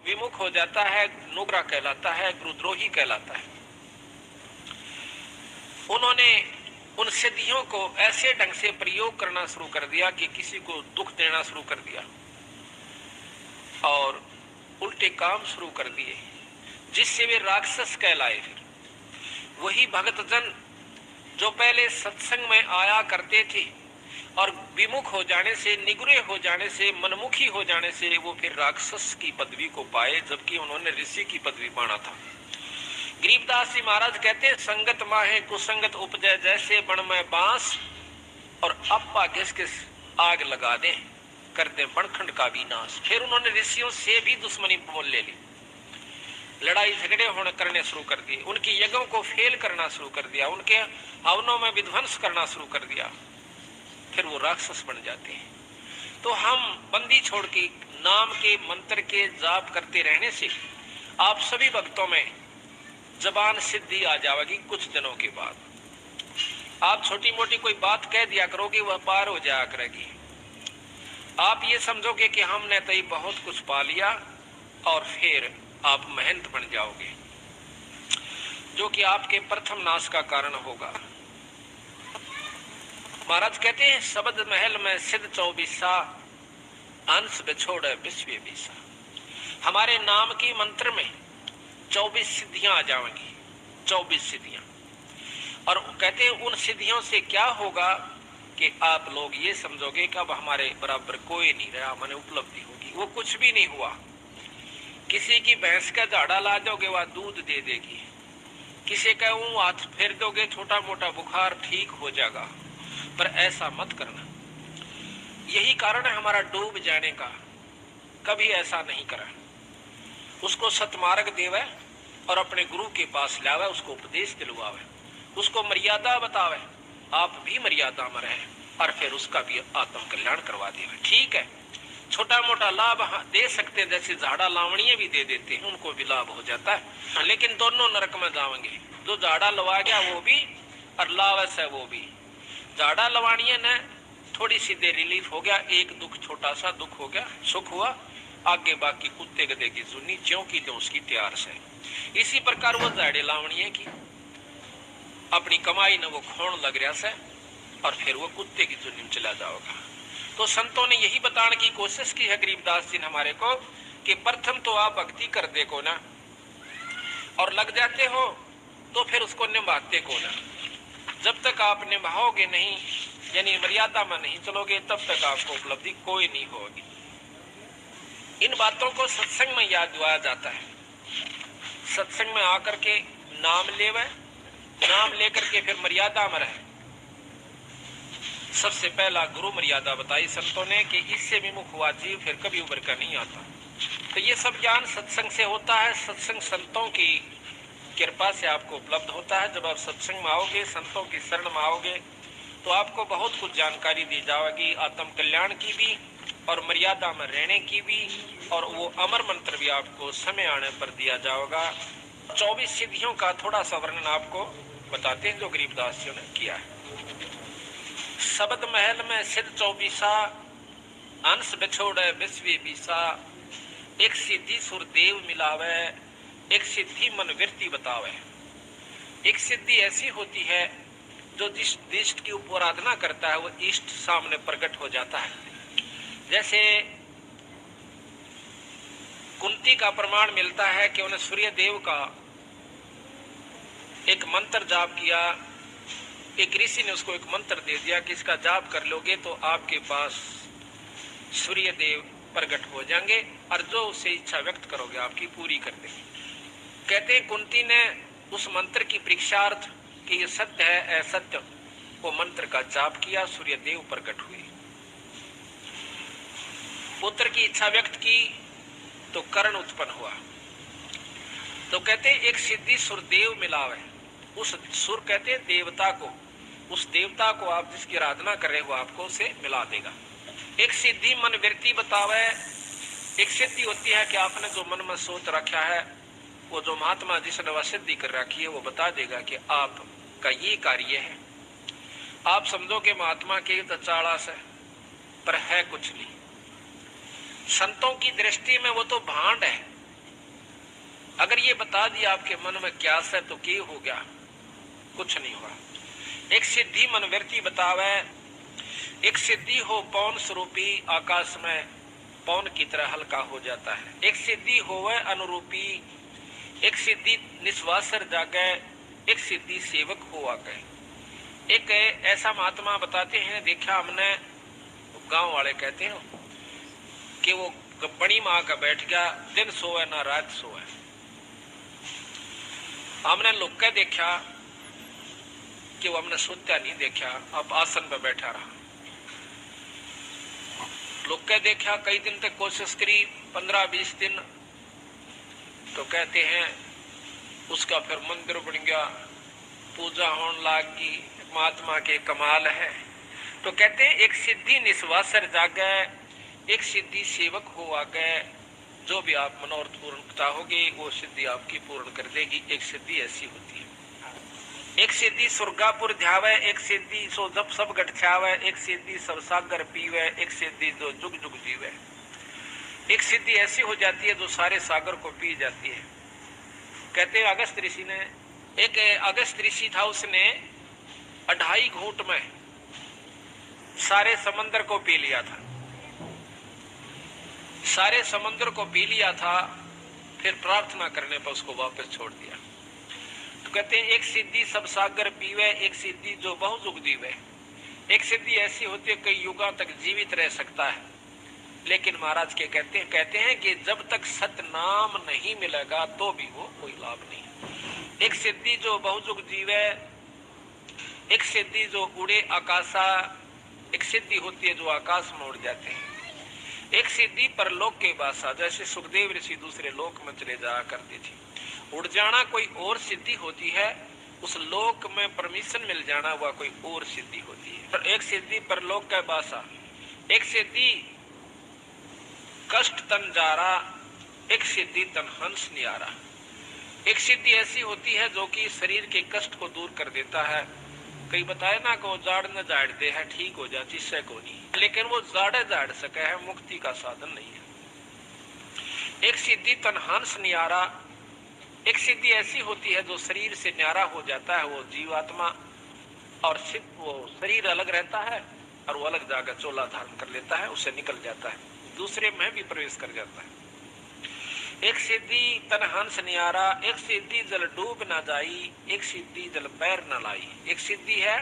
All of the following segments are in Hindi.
विमुख हो जाता है, नुग्रा कहलाता है, गुरुद्रोही कहलाता है। उन्होंने उन सिद्धियों को ऐसे ढंग से प्रयोग करना शुरू कर दिया कि किसी को दुख देना शुरू कर दिया और उल्टे काम शुरू कर दिए, जिससे वे राक्षस कहलाए। फिर वही भक्तजन जो पहले सत्संग में आया करते थे और विमुख हो जाने से, निगुरे हो जाने से, मनमुखी हो जाने से वो फिर राक्षस की पदवी को पाए, जबकि उन्होंने ऋषि की पदवी पाना था। गरीबदास जी महाराज कहते हैं, संगत माहे कुसंगत उपजय, जैसे बण में बांस और अप्पा घिस घिस आग लगा दें, कर दें बनखंड का विनाश। फिर उन्होंने ऋषियों से भी दुश्मनी मोल ले ली, लड़ाई झगड़े होने करने शुरू कर दिए, उनकी यज्ञों को फेल करना शुरू कर दिया, उनके हवनों में विध्वंस करना शुरू कर दिया, फिर वो राक्षस बन जाते हैं। तो हम बंदी छोड़ के नाम के मंत्र के जाप करते रहने से आप सभी भक्तों में जबान सिद्धि आ जाएगी। कुछ दिनों के बाद आप छोटी मोटी कोई बात कह दिया करोगे, वह पार हो जाया करेगी। आप ये समझोगे कि हमने तो बहुत कुछ पा लिया, और फिर आप महंत बन जाओगे, जो कि आपके प्रथम नाश का कारण होगा। महाराज कहते हैं, शब्द महल में सिद्ध 24 अंश बिछोड़ विश्व बीसा। हमारे नाम की मंत्र में 24 सिद्धियां आ जाएंगी, 24 सिद्धियां। और कहते हैं उन सिद्धियों से क्या होगा कि आप लोग ये समझोगे कि अब हमारे बराबर कोई नहीं रहा, माने उपलब्धि होगी। वो कुछ भी नहीं हुआ। किसी की भैंस का झाड़ा ला दोगे, वह दूध दे देगी। किसी का ऊं हाथ फेर दोगे, छोटा मोटा बुखार ठीक हो जाएगा। पर ऐसा मत करना। यही कारण है हमारा डूब जाने का। कभी ऐसा नहीं करा। उसको सतमार्ग देवे और अपने गुरु के पास लावे, उसको उपदेश दिलवावे, उसको मर्यादा बतावे, आप भी मर्यादा में रहे, और फिर उसका भी आत्म कल्याण करवा देवे। ठीक है, छोटा मोटा लाभ दे सकते हैं, जैसे झाड़ा लावणिये भी दे देते हैं, उनको भी लाभ हो जाता है। लेकिन दोनों नरक में जाएंगे। जो झाड़ा लवा गया वो भी, और लावस है वो भी। झाड़ा लवाणिये ने थोड़ी सी देर रिलीफ हो गया, एक दुख, छोटा सा दुख हो गया, सुख हुआ, आगे बाकी कुत्ते गधे की सुनी ज्यों की त्यों उसकी तैयार से। इसी प्रकार वो झाड़े लावणिये की अपनी कमाई ने वो खोण लग रहा से, और फिर वो कुत्ते की जुनी में चला जाओगा। तो संतों ने यही बताने की कोशिश की है गरीबदास जी ने हमारे को, कि प्रथम तो आप भक्ति कर दे को ना, और लग जाते हो तो फिर उसको निभाते को ना। जब तक आप निभाओगे नहीं, यानी मर्यादा में नहीं चलोगे, तब तक आपको उपलब्धि कोई नहीं होगी। इन बातों को सत्संग में याद दिलाया जाता है। सत्संग में आकर के नाम लेवे, नाम लेकर के फिर मर्यादा में रहे। सबसे पहला गुरु मर्यादा बताई संतों ने कि इससे विमुख हुआ जीव फिर कभी उभर कर नहीं आता। तो ये सब ज्ञान सत्संग से होता है। सत्संग संतों की कृपा से आपको उपलब्ध होता है। जब आप सत्संग में आओगे, संतों की शरण में आओगे, तो आपको बहुत कुछ जानकारी दी जाएगी, आत्म कल्याण की भी और मर्यादा में रहने की भी, और वो अमर मंत्र भी आपको समय आने पर दिया जाएगा। 24 सिद्धियों का थोड़ा सा वर्णन आपको बताते हैं जो गरीबदास जी ने किया है। शब्द महल में सिद्ध 24 अंश बिछोड़े विश्व बीसा, एक सिद्धि सुरदेव मिलावे, एक सिद्धि मन वृत्ति बतावे। एक सिद्धि ऐसी होती है जो जिस इष्ट की उपाराधना करता है वो इष्ट सामने प्रकट हो जाता है। जैसे कुंती का प्रमाण मिलता है कि उन्हें सूर्य देव का एक मंत्र जाप किया। एक ऋषि ने उसको एक मंत्र दे दिया कि इसका जाप कर लोगे तो आपके पास सूर्य देव प्रकट हो जाएंगे, और जो उससे इच्छा व्यक्त करोगे आपकी पूरी कर देंगे। कहते हैं कुंती ने उस मंत्र की परीक्षार्थ कि ये सत्य है असत्य, वो मंत्र का जाप किया, सूर्य देव प्रकट हुए। पुत्र की इच्छा व्यक्त की तो कर्ण उत्पन्न हुआ। तो कहते हैं एक सिद्धि सुरदेव मिलावे। उस सुर कहते हैं देवता को, उस देवता को आप जिसकी आराधना कर रहे हो आपको उसे मिला देगा। एक सिद्धि मन वृत्ति बतावे। एक सिद्धि होती है कि आपने जो मन में सोच रखा है, वो जो महात्मा जिसने वह सिद्धि कर रखी है वो बता देगा कि आपका ये कार्य है। आप समझो कि महात्मा के तो चालास है, पर है कुछ नहीं। संतों की दृष्टि में वो तो भांड है, ये बता दिया आपके मन में क्या है तो क्या हो गया, कुछ नहीं हुआ। एक सिद्धि मनवृत्ति बतावे, एक सिद्धि हो पौन स्वरूपी आकाश में पौन की तरह हल्का हो जाता है। एक सिद्धि होवे अनुरूपी, एक सिद्धि निस्वासर जागे, एक सिद्धि सेवक हो आगे। एक ऐसा महात्मा बताते हैं, देखा हमने, गांव वाले कहते हैं कि वो बड़ी माँ का बैठ गया, दिन सोए ना रात सोए। हमने लोग के देखा कि वो हमने सोता नहीं देखा, अब आसन पर बैठा रहा। लोग के देखा कई दिन तक कोशिश करी, 15-20 दिन, तो कहते हैं उसका फिर मंदिर बन गया, पूजा होने लगी, महात्मा के कमाल है। तो कहते हैं एक सिद्धि निस्वासर जागे, एक सिद्धि सेवक हो आगे। जो भी आप मनोरथ पूर्ण चाहोगे वो सिद्धि आपकी पूर्ण कर देगी। एक सिद्धि ऐसी होती है। एक सिद्धि स्वर्गापुर ध्यावे, एक सिद्धि सो जब सब गठछावे, एक सिद्धि सब सागर पीवे, एक सिद्धि जो जुग जुग जीवे। एक सिद्धि ऐसी हो जाती है जो सारे सागर को पी जाती है। कहते हैं अगस्त ऋषि ने, एक अगस्त ऋषि था, उसने 2.5 घूंट में सारे समंदर को पी लिया था, सारे समंदर को पी लिया था। फिर प्रार्थना करने पर उसको वापस छोड़ दिया। तो कहते हैं एक सिद्धि सब सागर पीवे, एक सिद्धि जो बहुयुग जीवे। एक सिद्धि ऐसी होती है कई युगों तक जीवित रह सकता है, लेकिन महाराज के कहते हैं कि जब तक सत नाम नहीं मिलेगा तो भी वो कोई लाभ नहीं। एक सिद्धि जो बहुयुग जीवे, एक सिद्धि जो उड़े आकाशा, एक सिद्धि होती है जो आकाश में उड़ जाते हैं। एक सिद्धि परलोक के बासा, जैसे सुखदेव ऋषि दूसरे लोक में चले जाया करते थे। उड़ जाना कोई और सिद्धि होती है, उस लोक में परमिशन मिल जाना वह कोई और सिद्धि होती है। एक सिद्धि परलोक का बासा, एक सिद्धि कष्ट तन जारा, एक सिद्धि तन हंस नियारा। एक सिद्धि ऐसी होती है जो कि शरीर के कष्ट को दूर कर देता है। कई बताए ना को जाड़ न जाड़ दे है, ठीक हो जाती से को नहीं, लेकिन वो जाड़े जाड़ सके है, मुक्ति का साधन नहीं है। एक सिद्धि तन हंस नियारा, एक सिद्धि ऐसी होती है जो शरीर से न्यारा हो जाता है वो जीवात्मा, और सिद्ध वो शरीर अलग रहता है और वो अलग जाकर चोला धारण कर लेता है, उससे निकल जाता है, दूसरे में भी प्रवेश कर जाता है। एक सिद्धि तन हंस नियारा, एक सिद्धि जल डूब ना जाई, एक सिद्धि जल पैर न लाई। एक सिद्धि है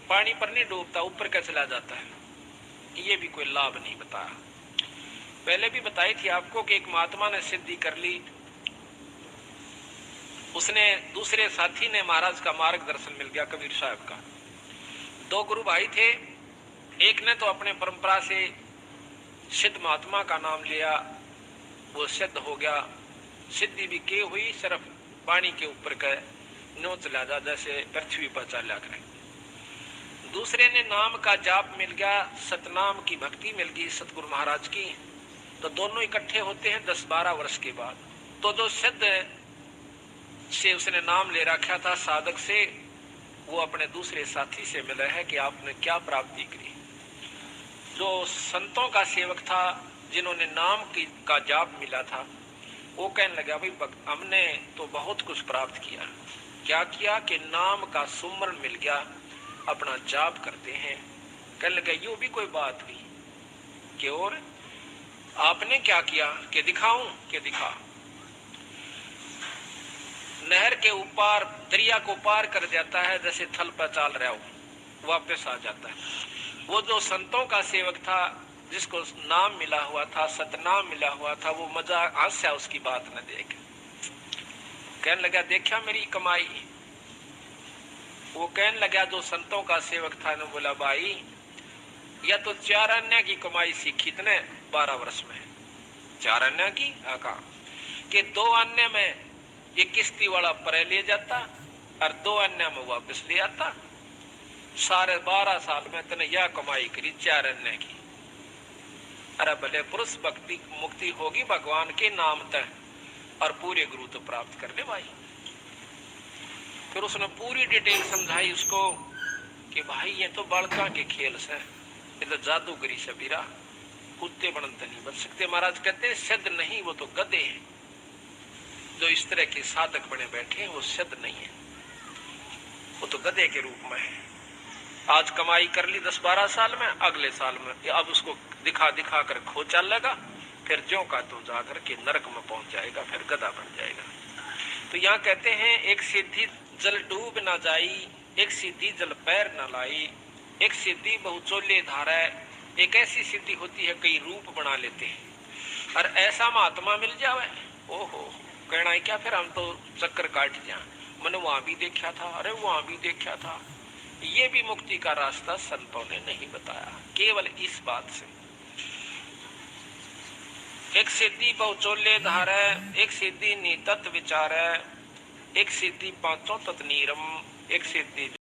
पानी पर नहीं डूबता, ऊपर का चला जाता है। ये भी कोई लाभ नहीं बता। पहले भी बताई थी आपको कि एक महात्मा ने सिद्धि कर ली, उसने दूसरे साथी ने महाराज का मार्गदर्शन मिल गया, कबीर साहब का। 2 गुरु भाई थे, एक ने तो अपने परंपरा से सिद्ध महात्मा का नाम लिया, वो सिद्ध हो गया। सिद्धि भी के हुई, सिर्फ पानी के ऊपर का नो चला जा, जैसे पृथ्वी पर चला करे। दूसरे ने नाम का जाप मिल गया, सतनाम की भक्ति मिल गई सतगुरु महाराज की। तो दोनों इकट्ठे होते हैं 10-12 वर्ष के बाद। तो जो सिद्ध से उसने नाम ले रखा था साधक से, वो अपने दूसरे साथी से मिला है कि आपने क्या प्राप्ति करी। जो संतों का सेवक था, जिन्होंने नाम का जाप मिला था, वो कहने लगा भाई हमने तो बहुत कुछ प्राप्त किया। क्या किया कि नाम का सुमरन मिल गया, अपना जाप करते हैं। कहने लगा यूं भी कोई बात हुई कि और आपने क्या किया कि दिखाऊं कि दिखा। नहर के ऊपर दरिया को पार कर जाता है, जैसे थल पर चाल रहा हो, वापस आ जाता है। वो जो संतों का सेवक था, जिसको नाम मिला हुआ था, सतनाम मिला हुआ था, वो मजा हास्या उसकी बात न देख। कहने लगा देखा मेरी कमाई। वो कहने लगा जो संतों का सेवक था ने बोला भाई या तो 4 अन्य की कमाई सीखी तने 12 वर्ष में। 4 अन्य की आका कि 2 अन्य में ये किस्ती वाला परे ले जाता और 2 अन्य में वापस ले आता। सारे 12 साल में तने यह कमाई करी 4 अन्य की। अरे भले पुरुष भक्ति मुक्ति होगी भगवान के नाम तक और पूरे गुरु तो प्राप्त कर ले भाई। फिर उसने पूरी डिटेल समझाई उसको कि भाई ये तो बालका के खेल से, ये तो जादूगरी सबीरा, कुत्ते बनते नहीं बच सकते। महाराज कहते हैं सिद्ध नहीं, वो तो गधे हैं। जो इस तरह के साधक बने बैठे हैं वो सिद्ध नहीं है, वो तो गधे के रूप में है। आज कमाई कर ली 10-12 साल में, अगले साल में अब उसको दिखा दिखा कर खो चलेगा, फिर ज्यों का तो जाकर के नरक में पहुंच जाएगा, फिर गधा बन जाएगा। तो यहाँ कहते हैं एक सिद्धि जल डूब ना जाई, एक सिद्धि जल पैर न लाई, एक सिद्धि बहुचोले धारा। एक ऐसी सिद्धि होती है कई रूप बना लेते हैं, और ऐसा महात्मा मिल जावे, ओहो कहना है क्या, फिर हम तो चक्कर काट जाए, मैंने वहां भी देखा था, अरे वहां भी देखा था। ये भी मुक्ति का रास्ता संतों ने नहीं बताया, केवल इस बात से। एक सिद्धि बहुचोले धारा, एक सिद्धि नितत विचार, एक सिद्धि पांचों तत्नीरम, एक सिद्धि